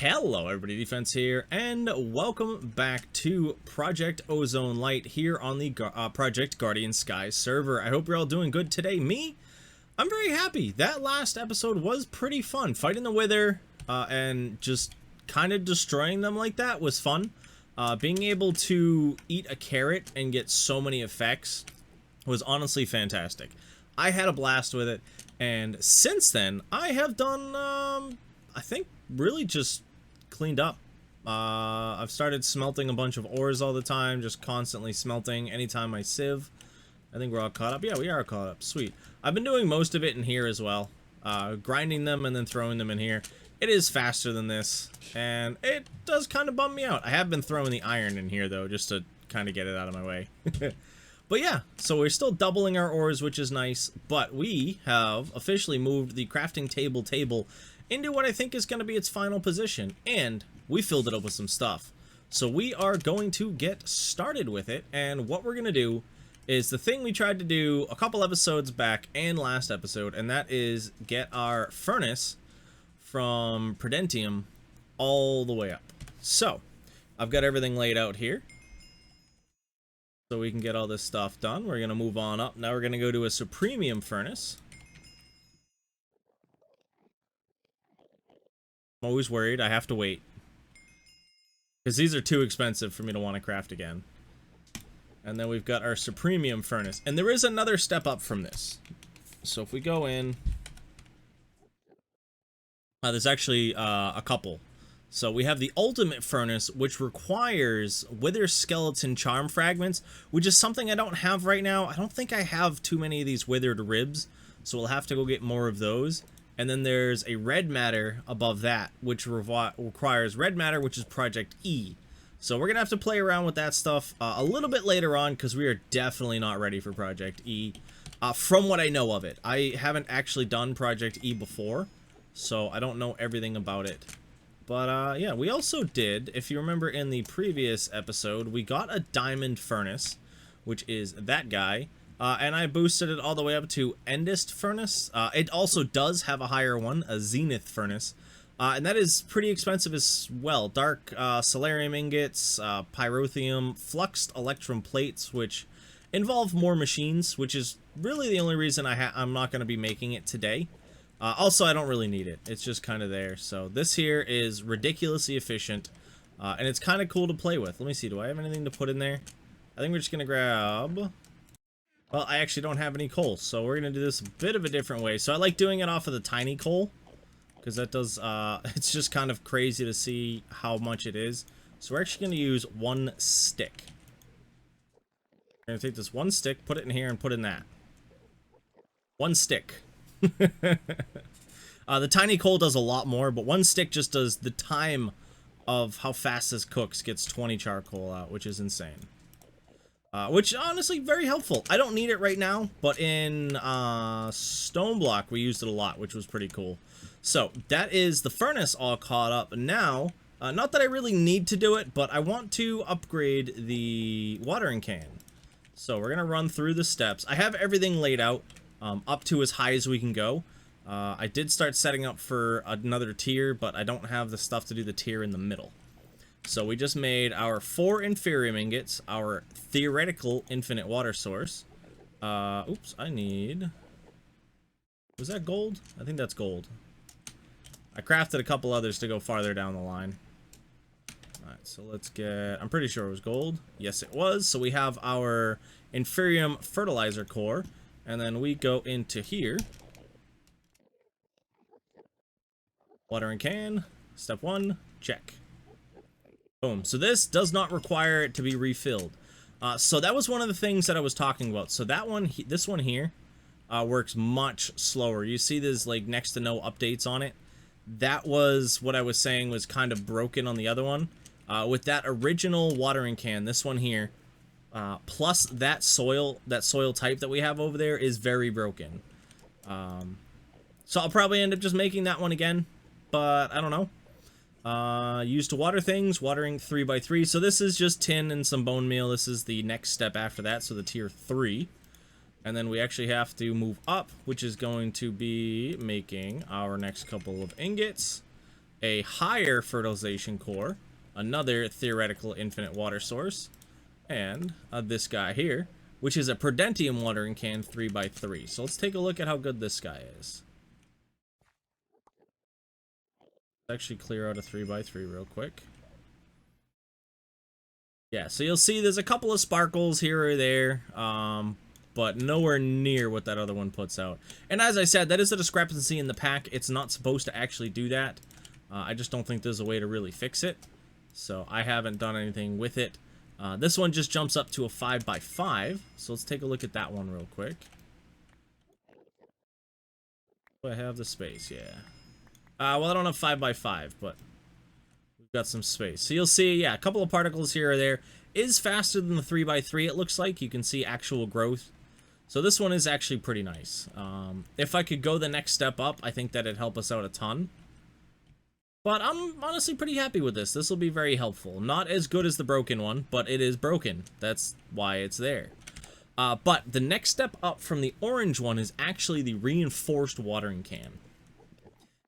Hello everybody, Defense here, and welcome back to Project Ozone Lite here on the Project Guardian Skies server. I hope you're all doing good today. I'm very happy. That last episode was pretty fun. Fighting the Wither and just kind of destroying them like that was fun. Being able to eat a carrot and get so many effects was honestly fantastic. I had a blast with it, and since then I have done, I think, really just cleaned up. I've started smelting a bunch of ores all the time, just constantly smelting anytime I sieve. I think we're all caught up. Yeah, we are caught up. Sweet. I've been doing most of it in here as well, grinding them and then throwing them in here. It is faster than this, and it does kind of bum me out. I have been throwing the iron in here though, just to kind of get it out of my way. But yeah, so we're still doubling our ores, which is nice, but we have officially moved the crafting table into what I think is going to be its final position, and we filled it up with some stuff. So we are going to get started with it, and what we're going to do is the thing we tried to do a couple episodes back and last episode, and that is get our furnace from Prudentium all the way up. So I've got everything laid out here, so we can get all this stuff done. We're going to move on up. Now we're going to go to a Supremium furnace. I'm always worried I have to wait, because these are too expensive for me to want to craft again. And then we've got our Supremium furnace, and there is another step up from this. So if we go in, there's actually a couple. So we have the Ultimate furnace, which requires Wither skeleton charm fragments, which is something I don't have right now. I don't think I have too many of these withered ribs, so we'll have to go get more of those. And then there's a red matter above that, which requires red matter, which is Project E. So we're going to have to play around with that stuff a little bit later on, because we are definitely not ready for Project E, from what I know of it. I haven't actually done Project E before, so I don't know everything about it. But yeah, we also did, if you remember in the previous episode, we got a Diamond furnace, which is that guy. And I boosted it all the way up to Endest furnace. It also does have a higher one, a Zenith furnace. And that is pretty expensive as well. Dark Solarium ingots, Pyrotheum, Fluxed Electrum plates, which involve more machines, which is really the only reason I'm not going to be making it today. Also, I don't really need it. It's just kind of there. So this here is ridiculously efficient. And it's kind of cool to play with. Let me see. Do I have anything to put in there? I think we're just going to grab... Well, I actually don't have any coal, so we're going to do this a bit of a different way. So I like doing it off of the tiny coal, because that does, it's just kind of crazy to see how much it is. So we're actually going to use one stick. We're going to take this one stick, put it in here, and put in that. One stick. The tiny coal does a lot more, but one stick just does the time of how fast this cooks, gets 20 charcoal out, which is insane. Which, honestly, very helpful. I don't need it right now, but in Stone Block, we used it a lot, which was pretty cool. So, that is the furnace all caught up. Now, not that I really need to do it, but I want to upgrade the watering can. So, we're going to run through the steps. I have everything laid out up to as high as we can go. I did start setting up for another tier, but I don't have the stuff to do the tier in the middle. So we just made our 4 Inferium ingots, our theoretical infinite water source. Oops, I need... Was that gold? I think that's gold. I crafted a couple others to go farther down the line. Alright, so let's get... I'm pretty sure it was gold. Yes, it was. So we have our Inferium fertilizer core. And then we go into here. Watering can. Step 1. Check. Boom. So this does not require it to be refilled. So that was one of the things that I was talking about. So that one, this one here, works much slower. You see there's like next to no updates on it. That was what I was saying was kind of broken on the other one. With that original watering can, this one here, plus that soil type that we have over there is very broken. So I'll probably end up just making that one again, but I don't know. Used to water things, watering 3x3. So this is just tin and some bone meal. This is the next step after that, so the tier 3. And then we actually have to move up, which is going to be making our next couple of ingots. a higher fertilization core, another theoretical infinite water source, and this guy here, which is a Prudentium watering can 3x3. So let's take a look at how good this guy is. Let's actually clear out a 3x3 real quick. Yeah, so you'll see there's a couple of sparkles here or there, but nowhere near what that other one puts out. And as I said, that is a discrepancy in the pack. It's not supposed to actually do that. I just don't think there's a way to really fix it. So I haven't done anything with it. This one just jumps up to a 5x5. So let's take a look at that one real quick. Do I have the space? Yeah. Well, I don't have 5x5, but we've got some space. So you'll see, yeah, a couple of particles here or there. Is faster than the 3x3, it looks like. You can see actual growth. So this one is actually pretty nice. If I could go the next step up, I think that'd help us out a ton. But I'm honestly pretty happy with this. This will be very helpful. Not as good as the broken one, but it is broken. That's why it's there. But the next step up from the orange one is actually the reinforced watering can.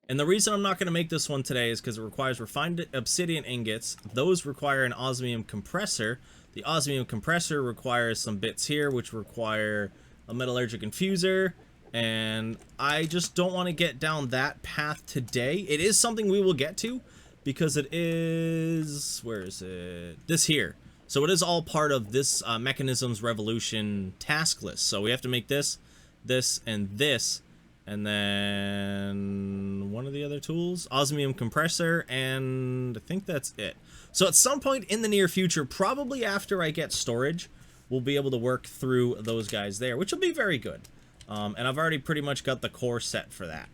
And the reason I'm not going to make this one today is because it requires refined obsidian ingots. Those require an osmium compressor. The osmium compressor requires some bits here, which require a metallurgic infuser. And I just don't want to get down that path today. It is something we will get to because it is... Where is it? This here. So it is all part of this Mechanisms Revolution task list. So we have to make this, this, and this. And then one of the other tools, osmium compressor, and I think that's it. So at some point in the near future, probably after I get storage, we'll be able to work through those guys there, which will be very good. And I've already pretty much got the core set for that.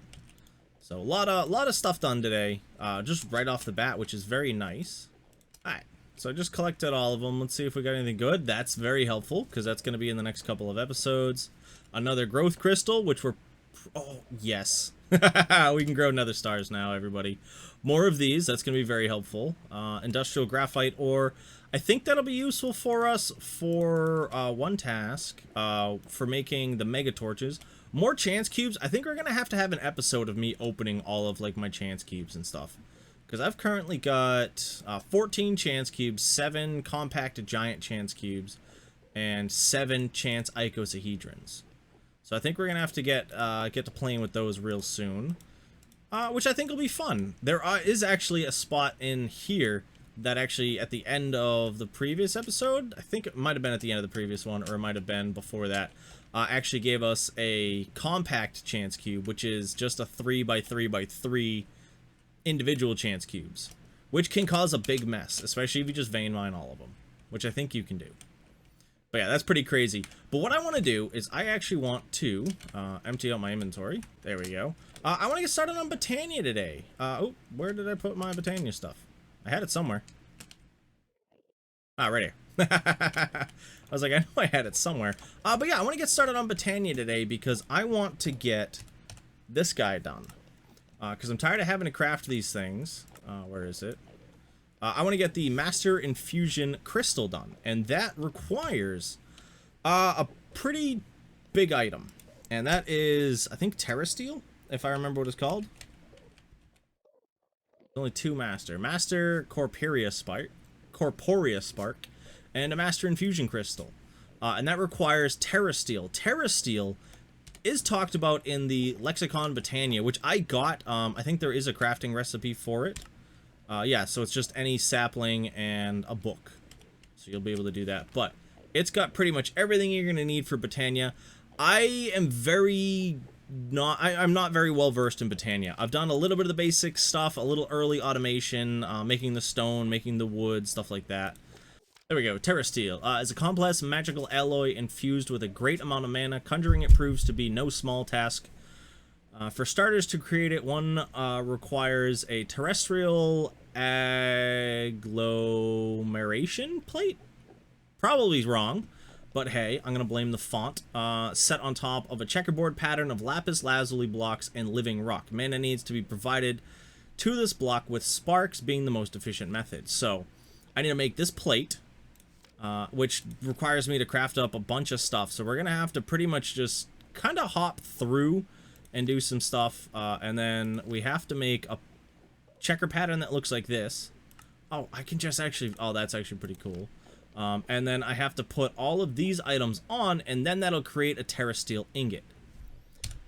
So a lot of stuff done today, just right off the bat, which is very nice. All right, so I just collected all of them. Let's see if we got anything good. That's very helpful because that's going to be in the next couple of episodes. Another growth crystal, which we're... Oh, yes. We can grow nether stars now, everybody. More of these. That's going to be very helpful. Industrial graphite ore. I think that'll be useful for us for one task, for making the mega torches. More chance cubes. I think we're going to have an episode of me opening all of like my chance cubes and stuff. Because I've currently got 14 chance cubes, 7 compacted giant chance cubes, and 7 chance icosahedrons. So I think we're going to have to get to playing with those real soon. Which I think will be fun. There is actually a spot in here that actually at the end of the previous episode, I think it might have been at the end of the previous one, or it might have been before that, actually gave us a compact chance cube, which is just a 3x3x3 individual chance cubes, which can cause a big mess, especially if you just vein mine all of them, which I think you can do. But yeah, that's pretty crazy. But what I want to do is I actually want to empty out my inventory. There we go. I want to get started on Botania today. Oh, where did I put my Botania stuff? I had it somewhere. Ah, right here. I was like, I know I had it somewhere. But yeah, I want to get started on Botania today because I want to get this guy done. Because I'm tired of having to craft these things. Where is it? I want to get the Master Infusion Crystal done. And that requires a pretty big item. And that is, I think, Terrasteel, if I remember what it's called. Only 2 Master. Master Corporea Spark, and a Master Infusion Crystal. And that requires Terrasteel. Terrasteel is talked about in the Lexicon Botania, which I got. I think there is a crafting recipe for it. Yeah, so it's just any sapling and a book. So you'll be able to do that. But it's got pretty much everything you're going to need for Botania. I am I'm not very well versed in Botania. I've done a little bit of the basic stuff, a little early automation, making the stone, making the wood, stuff like that. There we go. Terrasteel is a complex magical alloy infused with a great amount of mana. Conjuring it proves to be no small task. For starters, to create it, one requires a terrestrial agglomeration plate. Probably wrong. But hey, I'm going to blame the font. Set on top of a checkerboard pattern of lapis lazuli blocks and living rock. Mana needs to be provided to this block, with sparks being the most efficient method. So, I need to make this plate, which requires me to craft up a bunch of stuff. So we're going to have to pretty much just kind of hop through and do some stuff. And then we have to make a checker pattern that looks like this. Oh, I can just actually, oh, that's actually pretty cool. And then I have to put all of these items on, and then that'll create a terrasteel ingot.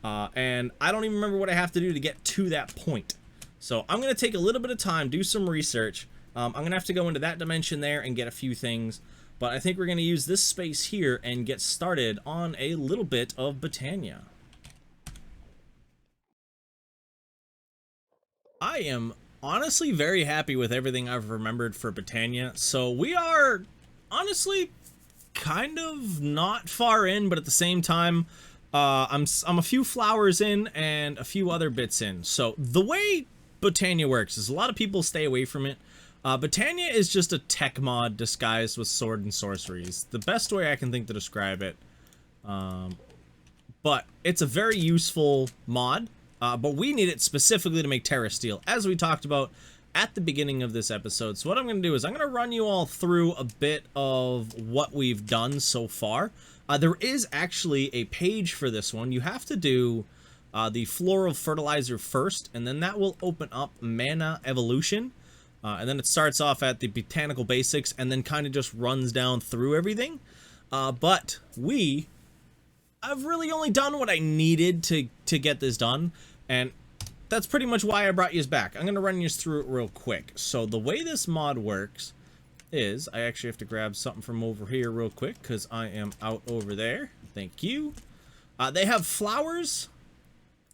And I don't even remember what I have to do to get to that point. So I'm going to take a little bit of time, do some research. I'm going to have to go into that dimension there and get a few things. But I think we're going to use this space here and get started on a little bit of Botania. I am honestly very happy with everything I've remembered for Botania. So we are honestly kind of not far in, but at the same time, I'm a few flowers in and a few other bits in. So the way Botania works is a lot of people stay away from it. Botania is just a tech mod disguised with sword and sorceries. The best way I can think to describe it. But it's a very useful mod. But we need it specifically to make terrasteel, as we talked about at the beginning of this episode. So what I'm going to do is I'm going to run you all through a bit of what we've done so far. There is actually a page for this one. You have to do the floral fertilizer first, and then that will open up mana evolution. And then it starts off at the botanical basics and then kind of just runs down through everything. But I've really only done what I needed to get this done. And that's pretty much why I brought you back. I'm going to run you through it real quick. So the way this mod works is I actually have to grab something from over here real quick because I am out over there. Thank you. They have flowers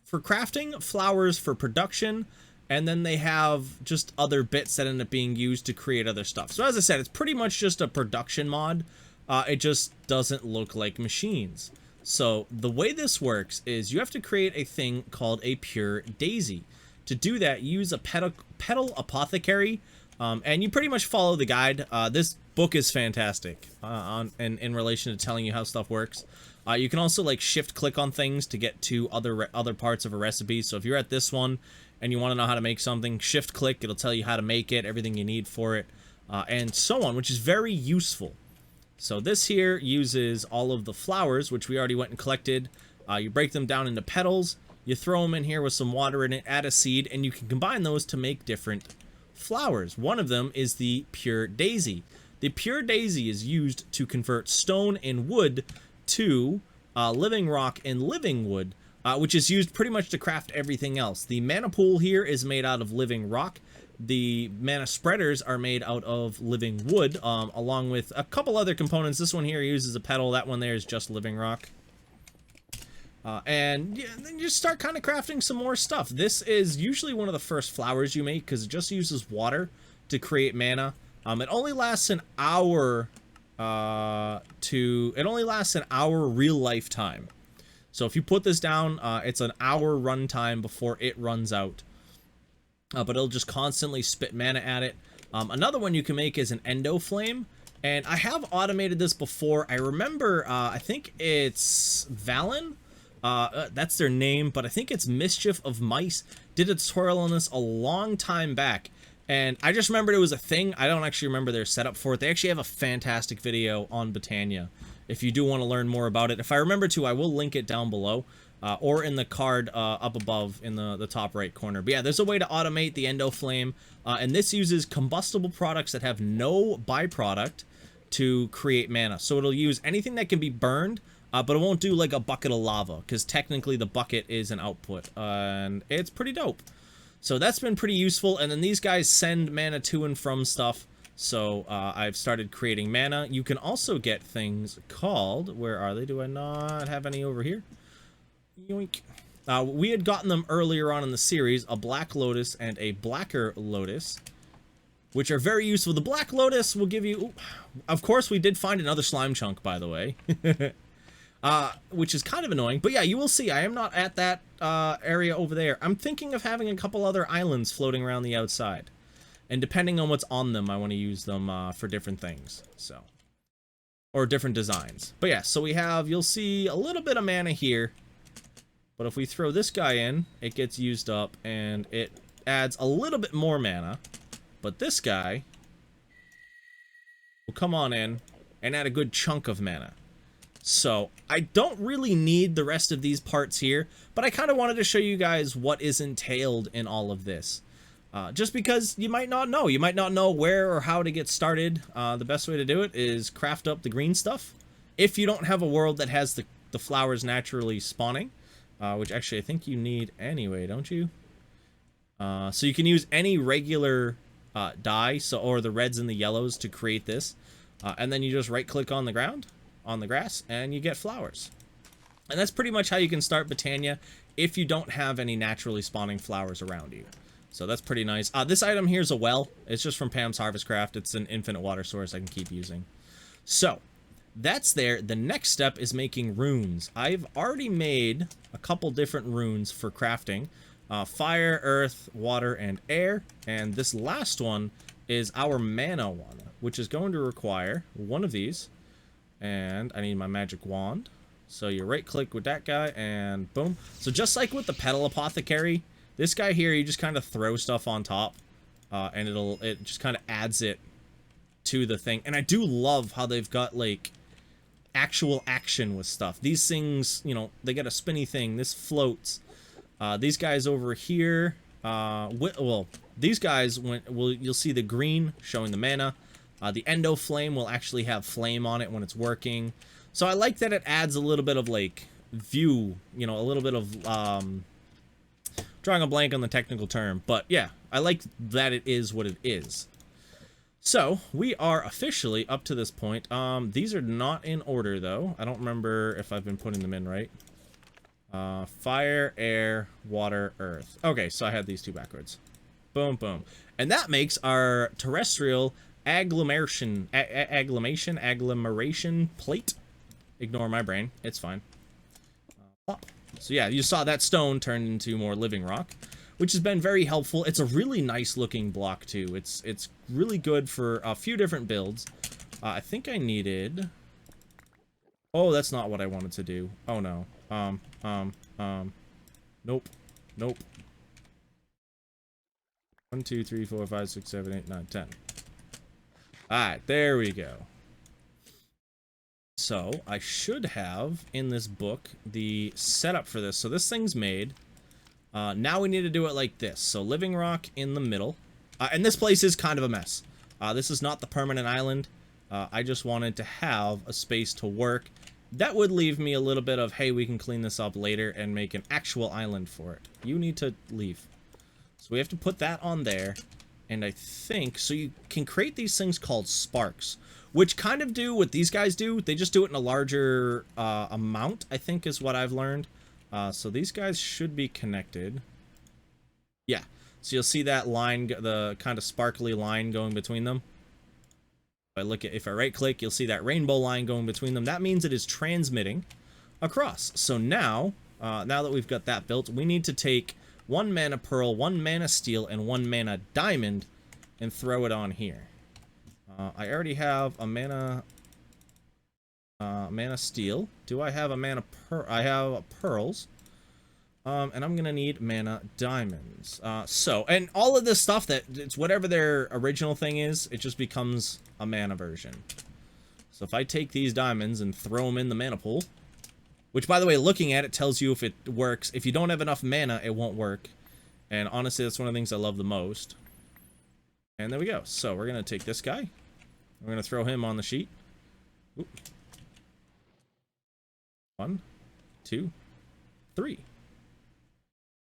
for crafting, flowers for production, and then they have just other bits that end up being used to create other stuff. So as I said, it's pretty much just a production mod. It just doesn't look like machines. So the way this works is you have to create a thing called a pure daisy. To do that, use a petal apothecary, and you pretty much follow the guide. This book is fantastic in relation to telling you how stuff works. You can also like shift click on things to get to other parts of a recipe. So if you're at this one and you want to know how to make something, shift click, it'll tell you how to make it, everything you need for it, and so on, which is very useful. So this here uses all of the flowers, which we already went and collected. You break them down into petals, you throw them in here with some water in it, add a seed, and you can combine those to make different flowers. One of them is the pure daisy. The pure daisy is used to convert stone and wood to living rock and living wood, which is used pretty much to craft everything else. The mana pool here is made out of living rock. The mana spreaders are made out of living wood, along with a couple other components. This one here uses a petal. That one there is just living rock. And yeah, then you just start kind of crafting some more stuff. This is usually one of the first flowers you make because it just uses water to create mana. It only lasts an hour real lifetime. So if you put this down, it's an hour runtime before it runs out. But it'll just constantly spit mana at it. Another one you can make is an endo flame, and I have automated this before. I remember, I think it's Valen, that's their name, but I think it's Mischief of Mice, did a tutorial on this a long time back, and I just remembered it was a thing. I don't actually remember their setup for it. They actually have a fantastic video on Botania if you do want to learn more about it. If I remember to, I will link it down below. Or in the card up above in the top right corner. But yeah, there's a way to automate the endo flame, and this uses combustible products that have no byproduct to create mana. So it'll use anything that can be burned, but it won't do like a bucket of lava, because technically the bucket is an output, and it's pretty dope. So that's been pretty useful, and then these guys send mana to and from stuff. So I've started creating mana. You can also get things called, where are they? Do I not have any over here? Yoink. We had gotten them earlier on in the series, a black lotus and a blacker lotus, which are very useful. The black lotus will give you, of course we did find another slime chunk, by the way, which is kind of annoying, but yeah, you will see I am not at that area over there. I'm thinking of having a couple other islands floating around the outside, and depending on what's on them, I want to use them for different things, so, or different designs. But yeah, so we have, you'll see a little bit of mana here. But if we throw this guy in, it gets used up, and it adds a little bit more mana. But this guy will come on in and add a good chunk of mana. So I don't really need the rest of these parts here, but I kind of wanted to show you guys what is entailed in all of this. Just because you might not know. You might not know where or how to get started. The best way to do it is craft up the green stuff. If you don't have a world that has the flowers naturally spawning, which actually I think you need anyway, don't you? So you can use any regular dye, or the reds and the yellows to create this. And then you just right click on the ground, on the grass, and you get flowers. And that's pretty much how you can start Botania if you don't have any naturally spawning flowers around you. So that's pretty nice. This item here is a well. It's just from Pam's Harvest Craft. It's an infinite water source I can keep using. So that's there. The next step is making runes. I've already made a couple different runes for crafting. Fire, earth, water, and air. And this last one is our mana one, which is going to require one of these. And I need my magic wand. So you right click with that guy and boom. So just like with the Petal Apothecary, this guy here, you just kind of throw stuff on top, and it just kind of adds it to the thing. And I do love how they've got like actual action with stuff. These things, you know, they got a spinny thing. This floats. These guys over here, well, these guys you'll see the green showing the mana. The Endo Flame will actually have flame on it when it's working. So I like that it adds a little bit of like view, you know, a little bit of drawing a blank on the technical term, but yeah, I like that it is what it is. So we are officially up to this point. These are not in order though. I don't remember if I've been putting them in right. Fire, air, water, earth. Okay, so I had these two backwards. Boom, boom. And that makes our terrestrial agglomeration plate. Ignore my brain. It's fine. Plop. So yeah, you saw that stone turned into more living rock, which has been very helpful. It's a really nice looking block too. It's really good for a few different builds. I think I needed... Oh, that's not what I wanted to do. Oh no. Nope. Nope. 1, 2, 3, 4, 5, 6, 7, 8, 9, 10. Alright, there we go. So, I should have, in this book, the setup for this. So this thing's made. Now we need to do it like this. So, living rock in the middle. And this place is kind of a mess. This is not the permanent island. I just wanted to have a space to work. That would leave me a little bit of, hey, we can clean this up later and make an actual island for it. You need to leave. So we have to put that on there. And I think, so you can create these things called sparks, which kind of do what these guys do. They just do it in a larger amount, I think is what I've learned. So these guys should be connected. Yeah, so you'll see that line, the kind of sparkly line going between them. If I right click, you'll see that rainbow line going between them. That means it is transmitting across. So now, now that we've got that built, we need to take 1 mana pearl, 1 mana steel, and 1 mana diamond and throw it on here. I already have a mana steel. Do I have a mana pearl? I have pearls. And I'm gonna need mana diamonds. And all of this stuff, that it's whatever their original thing is, it just becomes a mana version. So if I take these diamonds and throw them in the mana pool, which by the way, looking at it tells you if it works. If you don't have enough mana, it won't work. And honestly, that's one of the things I love the most. And there we go. So we're gonna take this guy. We're gonna throw him on the sheet. Oop. 1, 2, 3.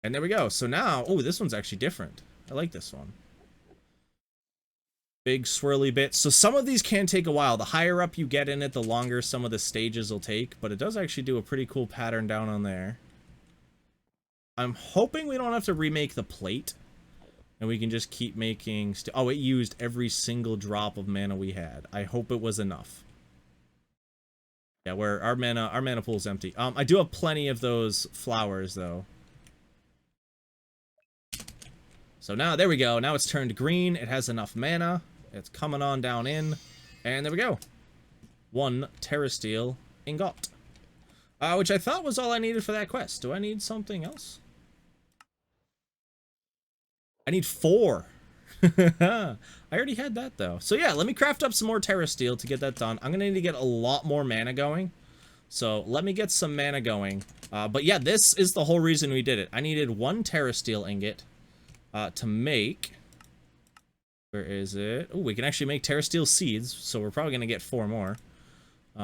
And there we go. So now, oh, this one's actually different. I like this one. Big swirly bits. So some of these can take a while. The higher up you get in it, the longer some of the stages will take. But it does actually do a pretty cool pattern down on there. I'm hoping we don't have to remake the plate. And we can just keep making... Oh, it used every single drop of mana we had. I hope it was enough. Yeah, where our mana pool is empty. I do have plenty of those flowers, though. So now, there we go. Now it's turned green. It has enough mana. It's coming on down in. And there we go. 1 terrasteel ingot. Which I thought was all I needed for that quest. Do I need something else? I need 4. I already had that, though. So yeah, let me craft up some more terrasteel to get that done. I'm going to need to get a lot more mana going. So let me get some mana going. But yeah, this is the whole reason we did it. I needed 1 terrasteel ingot to make Where is it? Oh, we can actually make terrasteel seeds, so we're probably going to get 4 more.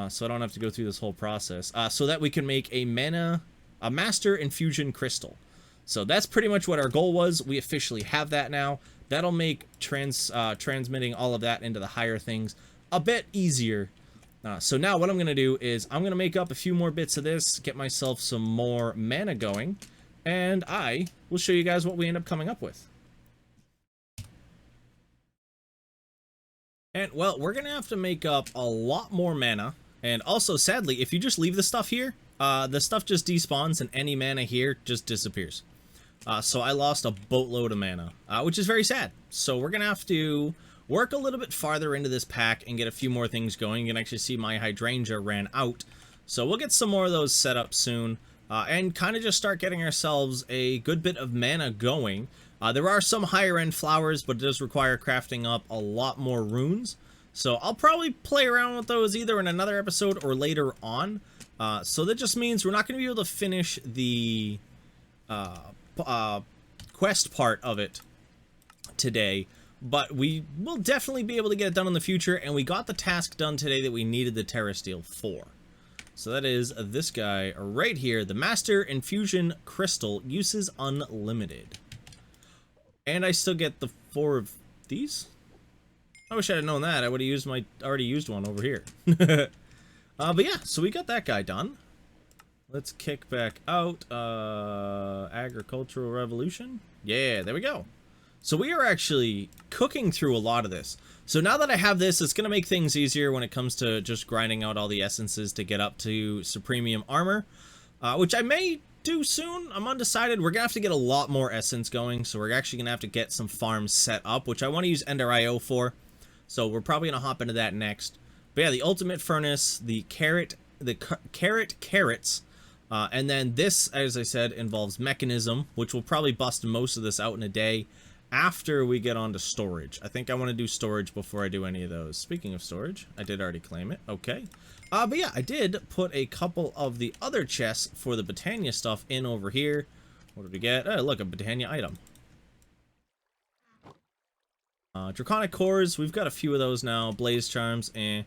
So I don't have to go through this whole process. So that we can make a master infusion crystal. So that's pretty much what our goal was. We officially have that now. That'll make transmitting all of that into the higher things a bit easier. So now what I'm going to do is I'm going to make up a few more bits of this, get myself some more mana going, and I will show you guys what we end up coming up with. And, well, we're going to have to make up a lot more mana. And also, sadly, if you just leave the stuff here, the stuff just despawns and any mana here just disappears. So I lost a boatload of mana, which is very sad. So we're going to have to work a little bit farther into this pack and get a few more things going. You can actually see my hydrangea ran out. So we'll get some more of those set up soon. And kind of just start getting ourselves a good bit of mana going. There are some higher end flowers, but it does require crafting up a lot more runes. So I'll probably play around with those either in another episode or later on. So that just means we're not going to be able to finish the quest part of it today. But we will definitely be able to get it done in the future. And we got the task done today that we needed the terrasteel for. So that is this guy right here. The Master Infusion Crystal, uses unlimited. And I still get the 4 of these? I wish I had known that. I would have used my already used one over here. But yeah, so we got that guy done. Let's kick back out. Agricultural Revolution. Yeah, there we go. So we are actually cooking through a lot of this. So now that I have this, it's going to make things easier when it comes to just grinding out all the essences to get up to Supremium Armor. Which I may do soon. I'm undecided. We're gonna have to get a lot more essence going, so we're actually gonna have to get some farms set up, which I want to use Ender IO for. So we're probably gonna hop into that next. But yeah, the ultimate furnace, the carrots, and then this, as I said, involves mechanism, which will probably bust most of this out in a day after we get onto storage. I think I want to do storage before I do any of those. Speaking of storage, I did already claim it. Okay. But yeah, I did put a couple of the other chests for the Britannia stuff in over here. What did we get? Oh, look, a Britannia item. Draconic cores, we've got a few of those now. Blaze charms and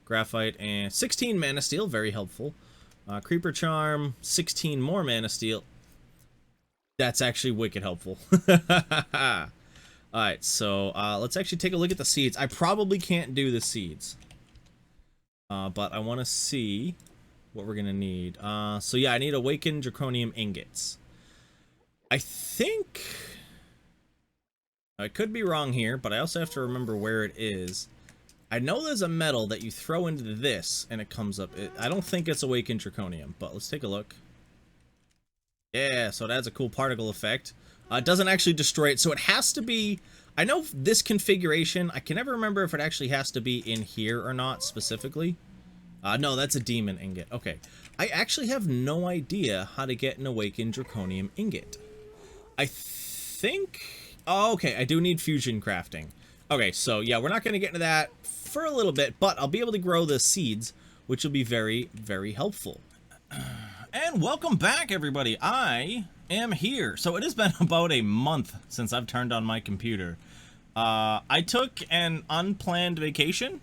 graphite and 16 mana steel, very helpful. Creeper charm, 16 more mana steel. That's actually wicked helpful. Alright, so let's actually take a look at the seeds. I probably can't do the seeds. But I want to see what we're going to need. So yeah, I need awakened draconium ingots. I think... I could be wrong here, but I also have to remember where it is. I know there's a metal that you throw into this and it comes up. I don't think it's awakened draconium, but let's take a look. Yeah, so it adds a cool particle effect. It doesn't actually destroy it, so it has to be... I know this configuration, I can never remember if it actually has to be in here or not specifically. No, that's a demon ingot. Okay. I actually have no idea how to get an awakened draconium ingot. I think... Oh, okay, I do need fusion crafting. Okay, so yeah, we're not going to get into that for a little bit, but I'll be able to grow the seeds, which will be very, very helpful. And welcome back, everybody. I am here. So it has been about a month since I've turned on my computer. I took an unplanned vacation,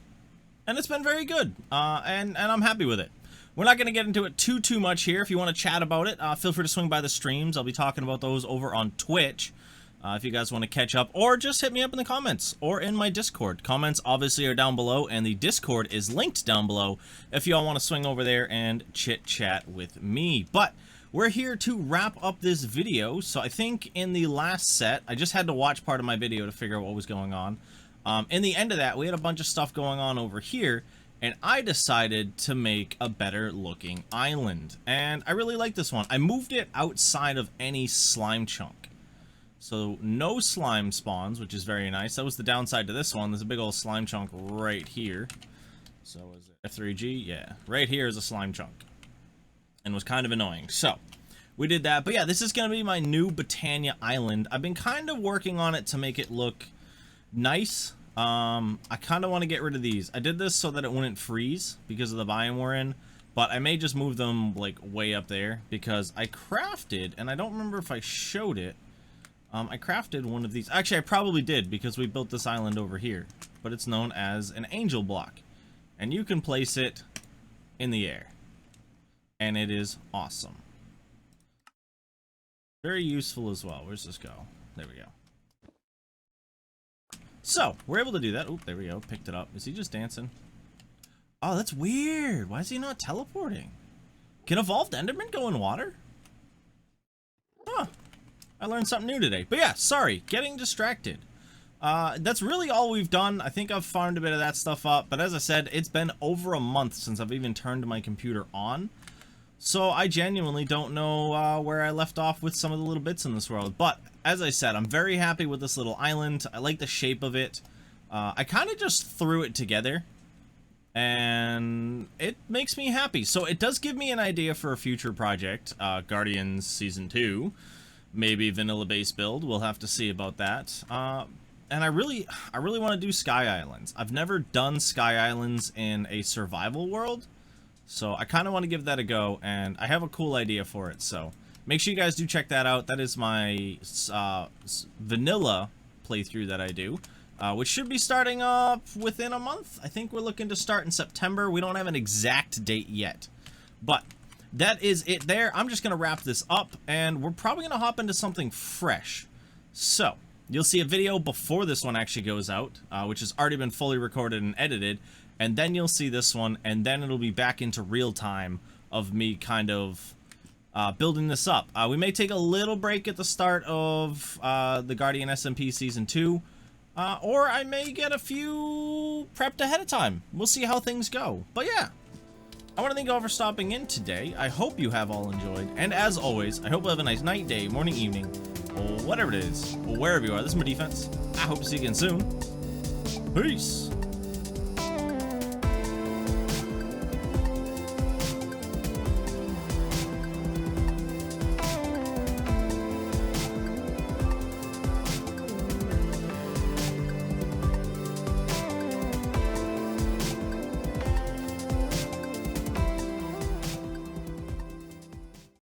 and it's been very good, and I'm happy with it. We're not going to get into it too much here. If you want to chat about it, feel free to swing by the streams. I'll be talking about those over on Twitch. If you guys want to catch up, or just hit me up in the comments or in my Discord. Comments obviously are down below, and the Discord is linked down below if you all want to swing over there and chit-chat with me. But we're here to wrap up this video. So I think in the last set, I just had to watch part of my video to figure out what was going on. In the end of that, we had a bunch of stuff going on over here, and I decided to make a better looking island. And I really like this one. I moved it outside of any slime chunk. So no slime spawns, which is very nice. That was the downside to this one. There's a big old slime chunk right here. So is it F3G? Yeah, right here is a slime chunk. And was kind of annoying. So we did that. But yeah, this is going to be my new Britannia Island. I've been kind of working on it to make it look nice. I kind of want to get rid of these. I did this so that it wouldn't freeze because of the biome we're in. But I may just move them like way up there because I crafted, and I don't remember if I showed it. I crafted one of these. Actually, I probably did because we built this island over here. But it's known as an angel block. And you can place it in the air. And it is awesome. Very useful as well. Where's this go? There we go. So, we're able to do that. Oop, there we go. Picked it up. Is he just dancing? Oh, that's weird. Why is he not teleporting? Can evolved Enderman go in water? Huh. I learned something new today. But yeah, sorry. Getting distracted. That's really all we've done. I think I've farmed a bit of that stuff up. But as I said, it's been over a month since I've even turned my computer on. So I genuinely don't know where I left off with some of the little bits in this world. But as I said, I'm very happy with this little island. I like the shape of it. I kind of just threw it together. And it makes me happy. So it does give me an idea for a future project. Guardians Season 2. Maybe vanilla base build. We'll have to see about that. And I really want to do Sky Islands. I've never done Sky Islands in a survival world. So I kind of want to give that a go, and I have a cool idea for it. So make sure you guys do check that out. That is my vanilla playthrough that I do, which should be starting up within a month. I think we're looking to start in September. We don't have an exact date yet, but that is it there. I'm just going to wrap this up, and we're probably going to hop into something fresh. So you'll see a video before this one actually goes out, which has already been fully recorded and edited. And then you'll see this one, and then it'll be back into real time of me kind of building this up. We may take a little break at the start of the Guardian SMP Season 2, or I may get a few prepped ahead of time. We'll see how things go. But yeah, I want to thank you all for stopping in today. I hope you have all enjoyed, and as always, I hope you have a nice night, day, morning, evening, or whatever it is, or wherever you are. This is my defense. I hope to see you again soon. Peace!